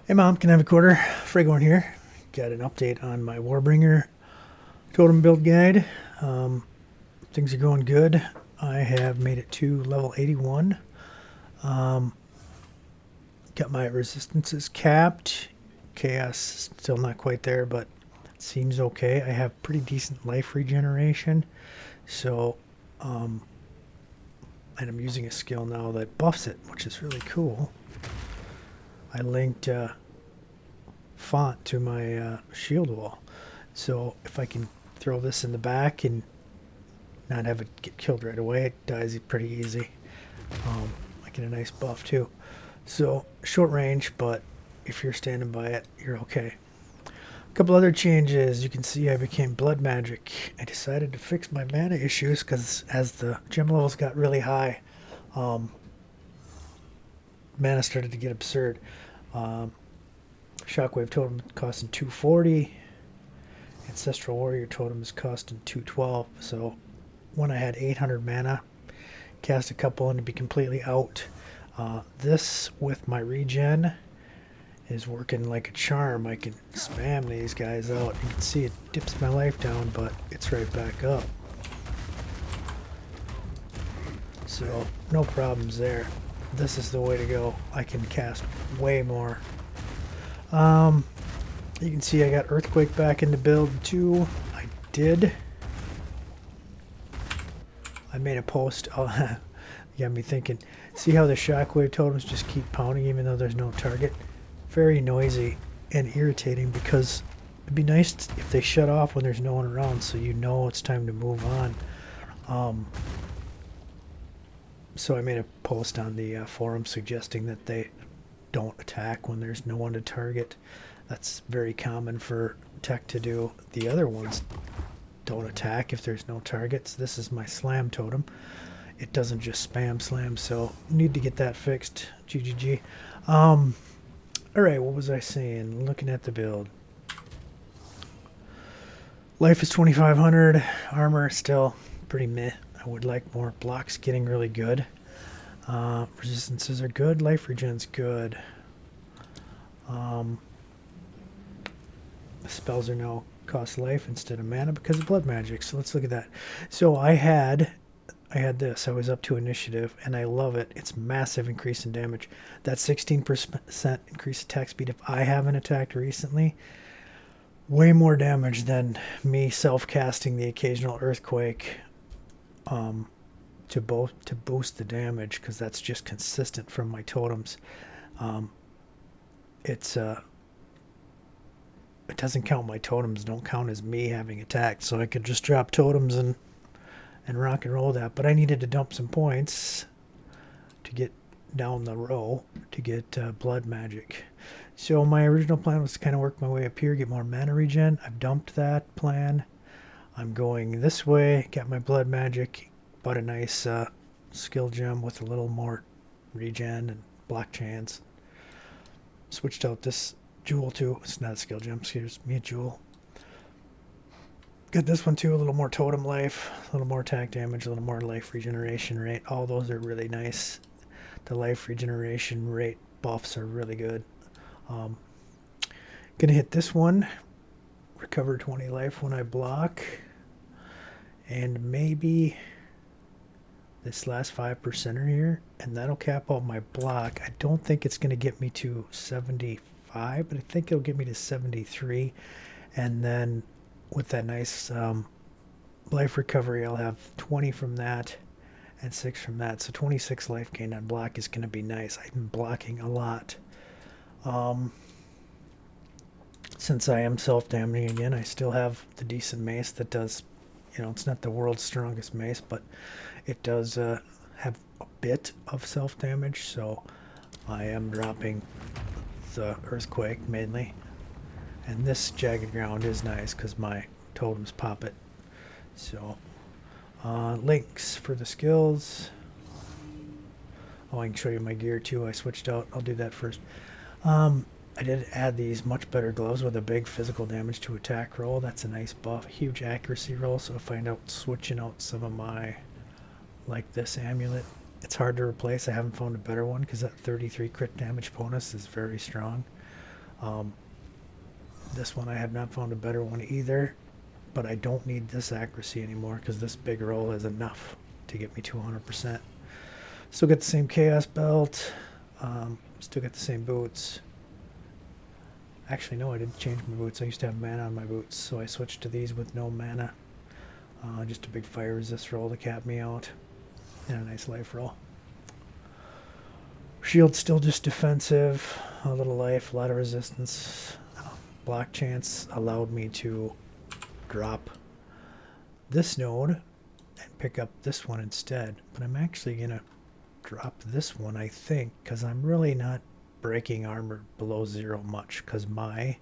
Hey mom, can I have a quarter? Fragorn here. Got an update on my Warbringer totem build guide. Um, Things are going good. I have made it to level 81. Um, got my resistances capped. Chaos still not quite there, but it seems okay. I have pretty decent life regeneration. So, um, and I'm using a skill now that buffs it, which is really cool. I linked font to my shield wall. So if I can throw this in the back and not have it get killed right away, it dies pretty easy. I get a nice buff too. So short range, but if you're standing by it, you're okay. A couple other changes. You can see I became blood magic. I decided to fix my mana issues because as the gem levels got really high, um, mana started to get absurd. Um, Shockwave totem costing 240. Ancestral Warrior totem is costing 212. So when I had 800 mana, cast a couple and to be completely out. This with my regen is working like a charm. I can spam these guys out. You can see it dips my life down, but it's right back up. So no problems there. This is the way to go. I can cast way more. You can see I got Earthquake back into build too. I did. I made a post. Got me thinking. See how the Shockwave totems just keep pounding even though there's no target? Very noisy and irritating because it'd be nice if they shut off when there's no one around so you know it's time to move on. So I made a post on the forum suggesting that they don't attack when there's no one to target. That's very common for tech to do. The other ones don't attack if there's no targets. This is my slam totem. It doesn't just spam slam, so need to get that fixed. GGG. Alright, what was I saying? Looking at the build. Life is 2500. Armor still pretty meh. I would like more. Blocks getting really good. Resistances are good. Life regen's good. Spells are now cost life instead of mana because of blood magic. So let's look at that. So I had this. I was up to initiative, and I love it. It's massive increase in damage. That 16% increase attack speed. If I haven't attacked recently, way more damage than me self-casting the occasional earthquake to boost the damage because that's just consistent from my totems. It doesn't count. My totems don't count as me having attacked, so I could just drop totems and rock and roll that. But I needed to dump some points to get down the row to get blood magic. So my original plan was to kind of work my way up here, get more mana regen. I've dumped that plan. I'm going this way, got my blood magic, bought a nice skill gem with a little more regen and block chance. Switched out this jewel too. It's not a skill gem, excuse me, a jewel. Got this one too, a little more totem life, a little more attack damage, a little more life regeneration rate. All those are really nice. The life regeneration rate buffs are really good. Gonna hit this one, recover 20 life when I block, and maybe this last 5%er here, and that'll cap out my block. I don't think it's gonna get me to 75, but I think it'll get me to 73, and then with that nice life recovery, I'll have 20 from that and 6 from that. So 26 life gain on block is going to be nice. I've been blocking a lot. Since I am self-damaging again, I still have the decent mace that does, it's not the world's strongest mace, but it does have a bit of self-damage. So I am dropping the earthquake mainly. And this jagged ground is nice because my totems pop it. So, links for the skills. Oh, I can show you my gear too. I switched out. I'll do that first. I did add these much better gloves with a big physical damage to attack roll. That's a nice buff. Huge accuracy roll. So if I end up switching out some of my, like this amulet, it's hard to replace. I haven't found a better one because that 33 crit damage bonus is very strong. This one I have not found a better one either, but I don't need this accuracy anymore because this big roll is enough to get me to 100%. Still get the same chaos belt, still get the same boots. Actually, no, I didn't change my boots. I used to have mana on my boots, so I switched to these with no mana. Just a big fire resist roll to cap me out, and a nice life roll. Shield still just defensive, a little life, a lot of resistance. Block chance allowed me to drop this node and pick up this one instead, but I'm actually going to drop this one, I think, because I'm really not breaking armor below 0 much, because my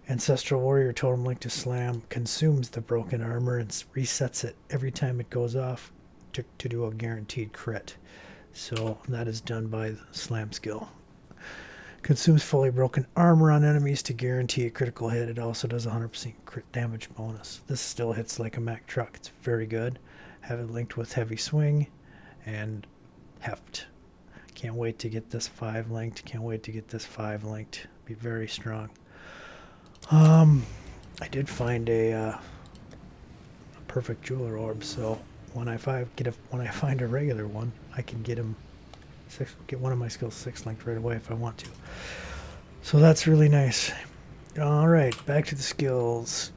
Ancestral Warrior Totem Link to Slam consumes the broken armor and resets it every time it goes off to do a guaranteed crit. So that is done by the Slam skill. Consumes fully broken armor on enemies to guarantee a critical hit. It also does 100% crit damage bonus. This still hits like a Mack truck. It's very good. Have it linked with Heavy Swing and Heft. Can't wait to get this 5 linked. Can't wait to get this 5 linked. Be very strong. I did find a perfect jeweler orb, so when I find a regular one, I can get one of my skills 6 linked right away if I want to. So that's really nice. All right, back to the skills.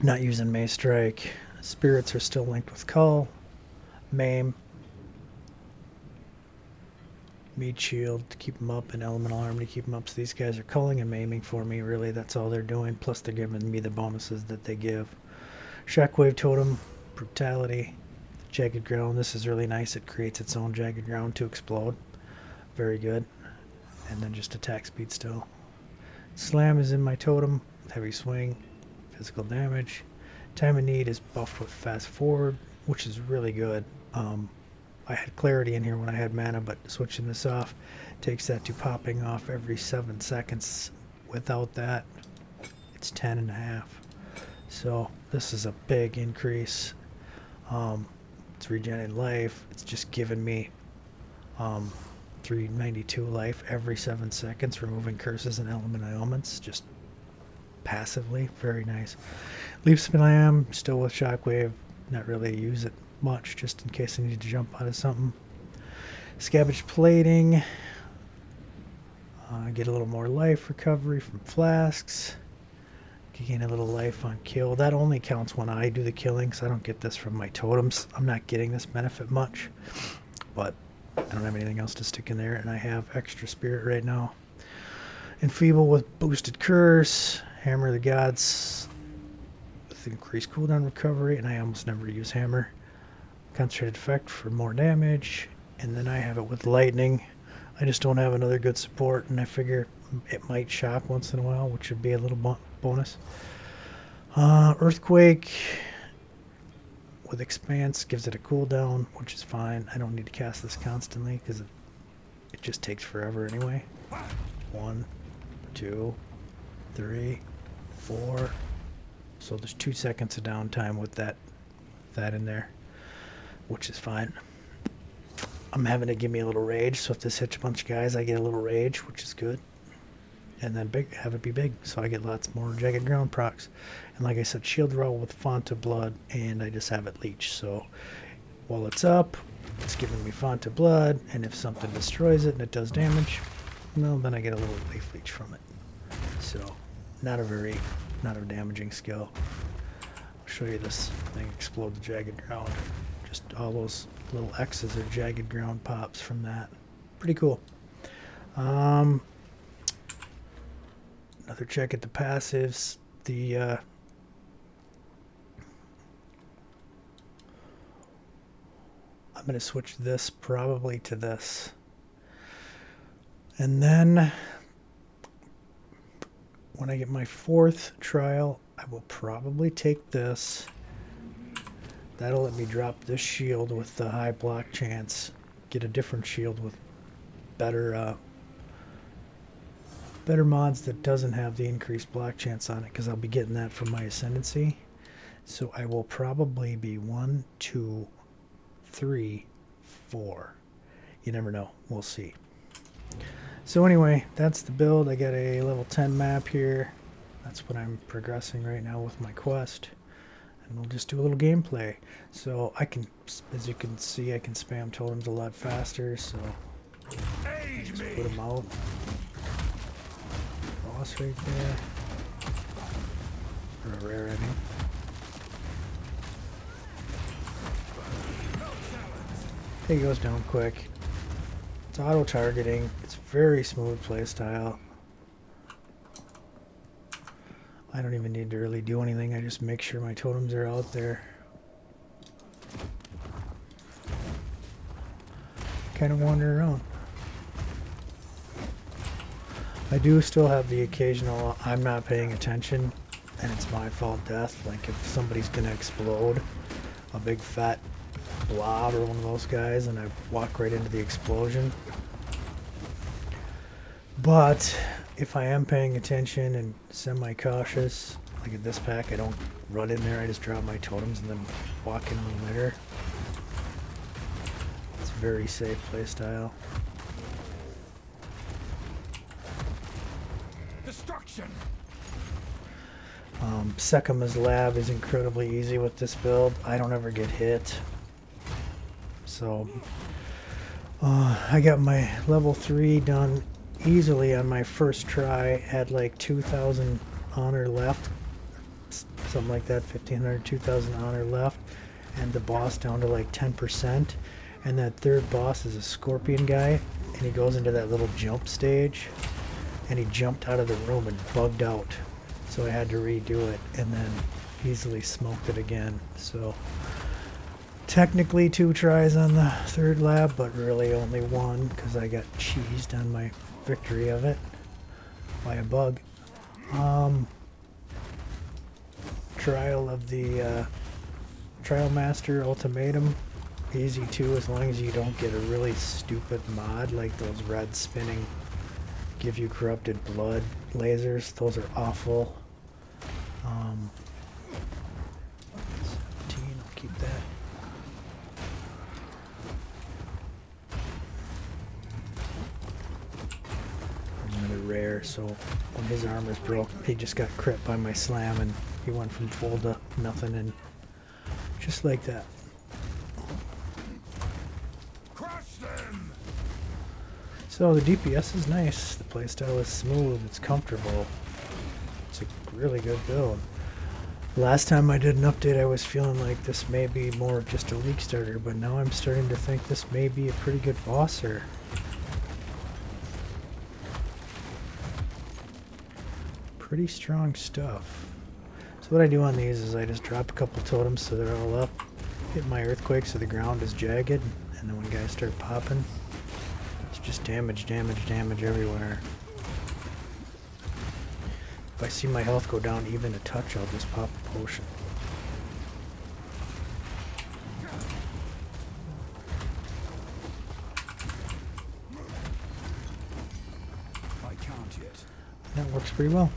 Not using Mace Strike. Spirits are still linked with Cull, Maim, Meat Shield to keep them up, and Elemental Arm to keep them up. So these guys are culling and maiming for me, really. That's all they're doing. Plus they're giving me the bonuses that they give. Shockwave Totem, Brutality, Jagged Ground. This is really nice. It creates its own Jagged Ground to explode. Very good. And then just attack speed still. Slam is in my totem. Heavy Swing, physical damage. Time of Need is buffed with Fast Forward, which is really good. I had Clarity in here when I had mana, but switching this off takes that to popping off every 7 seconds. Without that, it's 10.5. So this is a big increase. It's regenerating life. It's just giving me 392 life every 7 seconds, removing curses and elemental ailments just passively. Very nice. Leap Slam, still with Shockwave. Not really use it much, just in case I need to jump out of something. Scavenge Plating. Get a little more life recovery from flasks. Gain a little life on kill. That only counts when I do the killing, so I don't get this from my totems. I'm not getting this benefit much, but I don't have anything else to stick in there, and I have extra spirit right now. Enfeeble with boosted curse. Hammer of the Gods with increased cooldown recovery, and I almost never use hammer. Concentrated effect for more damage, and then I have it with lightning. I just don't have another good support, and I figure it might shock once in a while, which would be a little bonus. Earthquake with Expanse gives it a cooldown, which is fine. I don't need to cast this constantly because it just takes forever anyway. 1, 2, 3, 4. So there's 2 seconds of downtime with that in there, which is fine. I'm having to give me a little rage, so if this hits a bunch of guys, I get a little rage, which is good. And then have it be big, so I get lots more Jagged Ground procs. And like I said, shield roll with Font of Blood, and I just have it leech. So while it's up, it's giving me Font of Blood, and if something destroys it and it does damage, well, then I get a little life leech from it. So not a damaging skill. I'll show you this thing explode the Jagged Ground. Just all those little X's are Jagged Ground pops from that. Pretty cool. Another check at the passives. I'm going to switch this probably to this. And then when I get my 4th trial, I will probably take this. That'll let me drop this shield with the high block chance. Get a different shield with better mods that doesn't have the increased block chance on it, because I'll be getting that from my Ascendancy. So I will probably be 1, 2, 3, 4. You never know. We'll see. So anyway, that's the build. I got a level 10 map here. That's what I'm progressing right now with my quest. And we'll just do a little gameplay. So I can, as you can see, I can spam totems a lot faster, so just put them out. Boss right there. Or a rare, I mean. He goes down quick. It's auto-targeting. It's very smooth playstyle. I don't even need to really do anything. I just make sure my totems are out there. Kind of wander around. I do still have the occasional I'm not paying attention and it's my fault death. Like if somebody's gonna explode, a big fat blob or one of those guys, and I walk right into the explosion. But if I am paying attention and semi-cautious, like at this pack, I don't run in there, I just drop my totems and then walk in a little later. It's very safe playstyle. Destruction. Sekama's lab is incredibly easy with this build. I don't ever get hit. So I got my level 3 done easily on my first try. Had like 2,000 honor left, something like that, 1,500, 2,000 honor left, and the boss down to like 10%. And that third boss is a scorpion guy, and he goes into that little jump stage, and he jumped out of the room and bugged out. So I had to redo it, and then easily smoked it again. So technically 2 tries on the third lab, but really only 1 because I got cheesed on my victory of it by a bug. Trial of the Trial Master Ultimatum, easy too, as long as you don't get a really stupid mod like those red spinning give you corrupted blood lasers. Those are awful. 17, I'll keep that. Another rare, so when his armor's broke, he just got crit by my slam and he went from full to nothing, and just like that. Crush them. So the DPS is nice, the playstyle is smooth, it's comfortable. It's a really good build. Last time I did an update, I was feeling like this may be more of just a league starter, but now I'm starting to think this may be a pretty good bosser. Pretty strong stuff. So what I do on these is I just drop a couple totems so they're all up, hit my earthquake so the ground is jagged, and then when guys start popping, it's just damage, damage, damage everywhere. If I see my health go down even a touch, I'll just pop a potion. I can't yet. That works pretty well.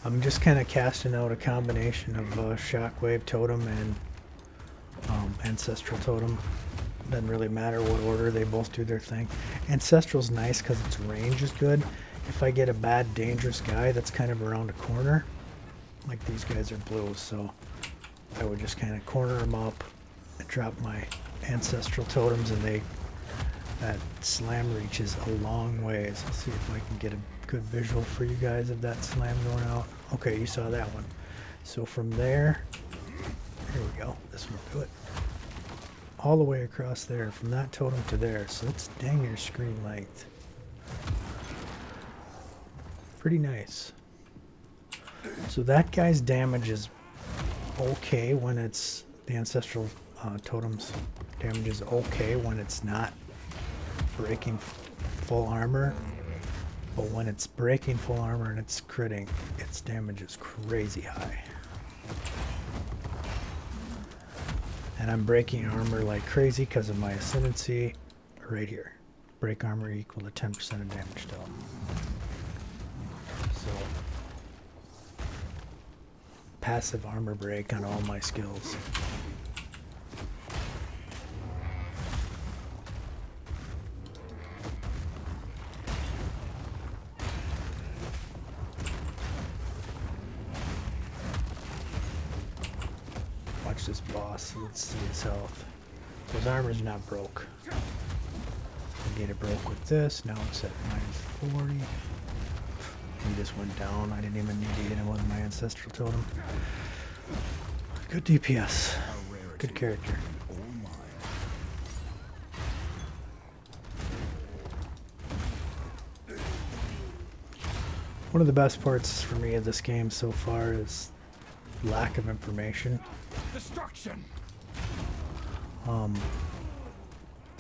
I'm just kind of casting out a combination of Shockwave Totem and Ancestral Totem. Doesn't really matter what order, they both do their thing. Ancestral's nice because its range is good. If I get a bad, dangerous guy that's kind of around a corner, like these guys are blue, so I would just kind of corner them up and drop my Ancestral Totems, and that slam reaches a long ways. Let's see if I can get a good visual for you guys of that slam going out. Okay, you saw that one. So from there, here we go. This one will do it. All the way across there, from that totem to there. So that's dang near screen length. Pretty nice. So that guy's damage is okay when it's the Ancestral Totem's damage is okay when it's not breaking full armor. But when it's breaking full armor and it's critting, its damage is crazy high. And I'm breaking armor like crazy because of my ascendancy right here. Break armor equal to 10% of damage dealt. So passive armor break on all my skills. Watch this boss. Let's see his health. So his armor's not broke. I get it broke with this. Now it's at -40. He just went down. I didn't even need to hit him with my ancestral totem. Good DPS. Good character. One of the best parts for me of this game so far is lack of information. Destruction.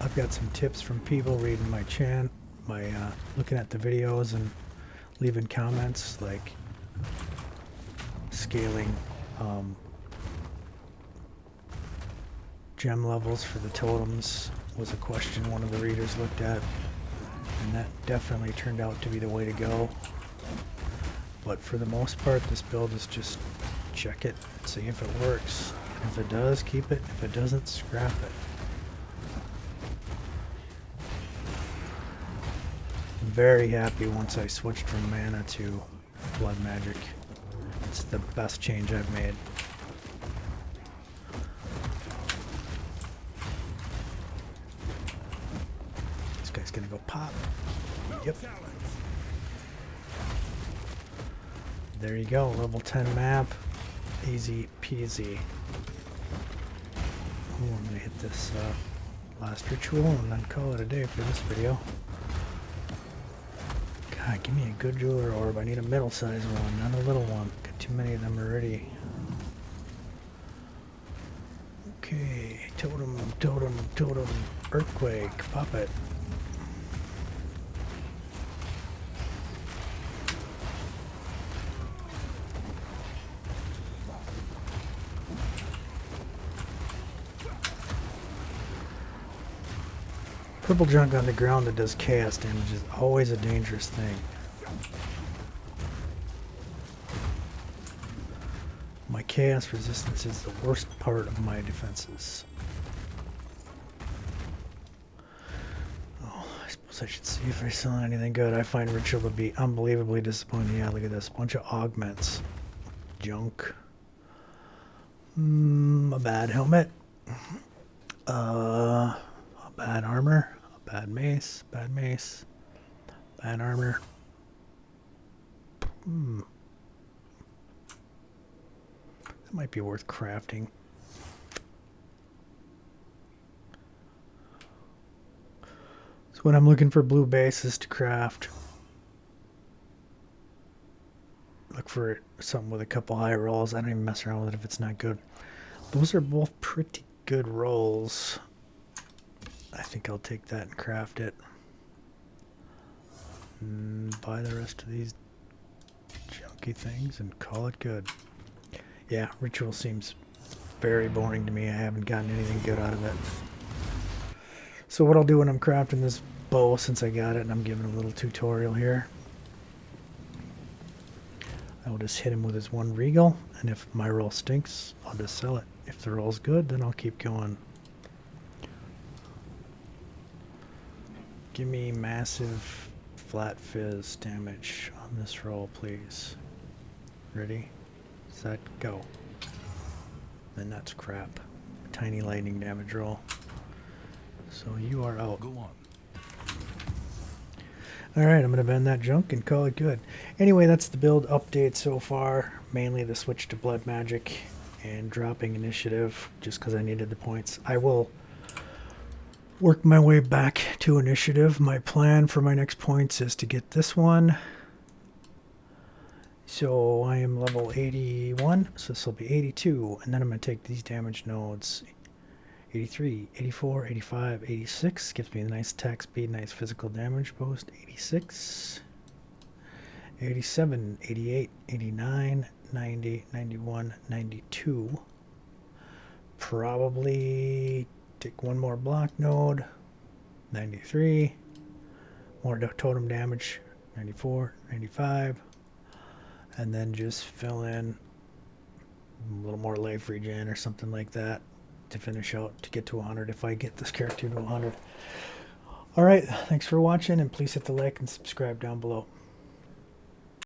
I've got some tips from people reading my looking at the videos and leaving comments, like scaling gem levels for the totems was a question one of the readers looked at, and that definitely turned out to be the way to go. But for the most part, this build is just check it, see if it works. If it does, keep it. If it doesn't, scrap it. I'm very happy once I switched from mana to blood magic. It's the best change I've made. This guy's gonna go pop. Yep. There you go, level 10 map. Easy peasy. Oh, I'm gonna hit this last ritual and then call it a day for this video. God, give me a good jeweler orb. I need a middle-sized one, not a little one. Got too many of them already. Okay, totem, totem, totem, earthquake, pop it. Purple junk on the ground that does chaos damage is always a dangerous thing. My chaos resistance is the worst part of my defenses. Oh, I suppose I should see if I saw anything good. I find ritual to be unbelievably disappointing. Yeah, look at this. Bunch of augments. Junk. A bad helmet. Bad armor, a bad mace, bad armor. That might be worth crafting. So when I'm looking for blue bases to craft, look for something with a couple high rolls. I don't even mess around with it if it's not good. Those are both pretty good rolls. I think I'll take that and craft it. Buy the rest of these junky things and call it good. Yeah, ritual seems very boring to me. I haven't gotten anything good out of it. So what I'll do when I'm crafting this bow, since I got it and I'm giving a little tutorial here, I will just hit him with his one regal, and if my roll stinks, I'll just sell it. If the roll's good, then I'll keep going. Give me massive flat fizz damage on this roll, please. Ready? Set, go. And that's crap. Tiny lightning damage roll. So you are out. Go on. Alright, I'm going to bend that junk and call it good. Anyway, that's the build update so far. Mainly the switch to blood magic and dropping initiative just because I needed the points. I will work my way back to initiative. My plan for my next points is to get this one. So I am level 81, so this will be 82, and then I'm going to take these damage nodes. 83, 84, 85, 86, gives me a nice attack speed, nice physical damage boost. 86, 87, 88, 89, 90, 91, 92. Probably take one more block node. 93, more totem damage. 94, 95, and then just fill in a little more life regen or something like that to finish out to get to 100 if I get this character to 100. All right, thanks for watching, and please hit the like and subscribe down below.